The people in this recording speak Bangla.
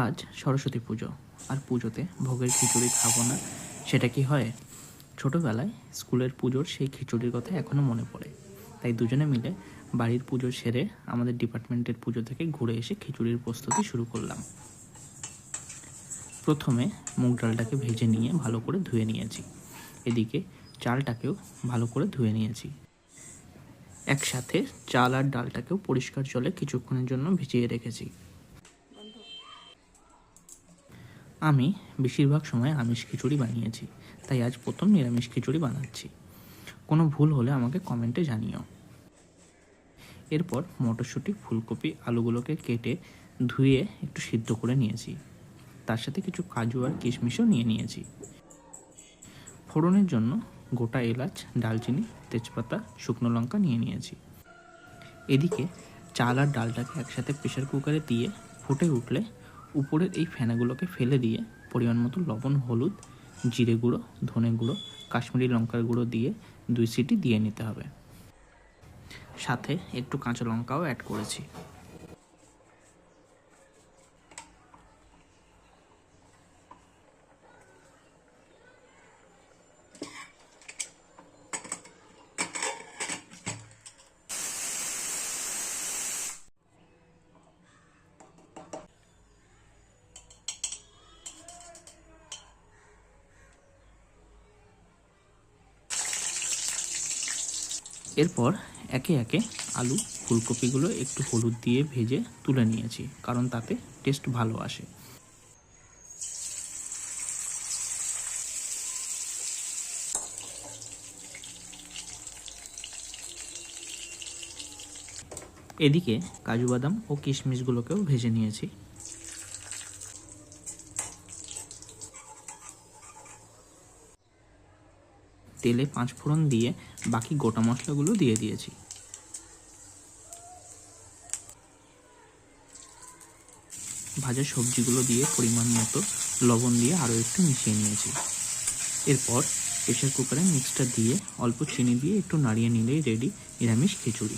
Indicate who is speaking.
Speaker 1: আজ সরস্বতী পুজো, আর পুজোতে ভোগের খিচুড়ি খাবো না সেটা কি হয়? ছোটোবেলায় স্কুলের পুজোর সেই খিচুড়ির কথা এখনও মনে পড়ে। তাই দুজনে মিলে বাড়ির পুজো সেরে আমাদের ডিপার্টমেন্টের পুজো থেকে ঘুরে এসে খিচুড়ির প্রস্তুতি শুরু করলাম। প্রথমে মুগ ডালটাকে ভেজে নিয়ে ভালো করে ধুয়ে নিয়েছি। এদিকে চালটাকেও ভালো করে ধুয়ে নিয়েছি। একসাথে চাল আর ডালটাকেও পরিষ্কার জলে কিছুক্ষণের জন্য ভিজিয়ে রেখেছি। আমি বেশিরভাগ সময় আমিষ খিচুড়ি বানিয়েছি, তাই আজ প্রথম নিরামিষ খিচুড়ি বানাচ্ছি। কোনো ভুল হলে আমাকে কমেন্টে জানিও। এরপর মটরশুঁটি, ফুলকপি, আলুগুলোকে কেটে ধুয়ে একটু সিদ্ধ করে নিয়েছি। তার সাথে কিছু কাজু আর কিশমিশও নিয়ে নিয়েছি। ফোড়নের জন্য গোটা এলাচ, দারচিনি, তেজপাতা, শুকনো লঙ্কা নিয়ে নিয়েছি। এদিকে চাল আর ডালটাকে একসাথে প্রেশার কুকারে দিয়ে ফুটে উঠলে উপরের এই ফেনাগুলোকে ফেলে দিয়ে পরিমাণ মতো লবণ, হলুদ, জিরে গুঁড়ো, ধনে গুঁড়ো, কাশ্মীরি লঙ্কার গুঁড়ো দিয়ে 2 সিটি দিয়ে নিতে হবে। সাথে একটু কাঁচা লঙ্কাও অ্যাড করেছি। এরপর একে একে আলু, ফুলকপিগুলো একটু হলুদ দিয়ে ভেজে তুলে নিয়েছি, কারণ তাতে টেস্ট ভালো আসে। এদিকে কাজু বাদাম ও কিশমিশগুলোকেও ভেজে নিয়েছি। তেলে 5 ফোড়ন দিয়ে বাকি গোটা মশলাগুলো দিয়ে দিয়েছি। ভাজা সবজিগুলো দিয়ে পরিমাণ মতো লবণ দিয়ে আরও একটু মিশিয়ে নিয়েছি। এরপর প্রেশার কুকারে মিক্সটা দিয়ে অল্প চিনি দিয়ে একটু নাড়িয়ে নিলেই রেডি নিরামিষ খিচুড়ি।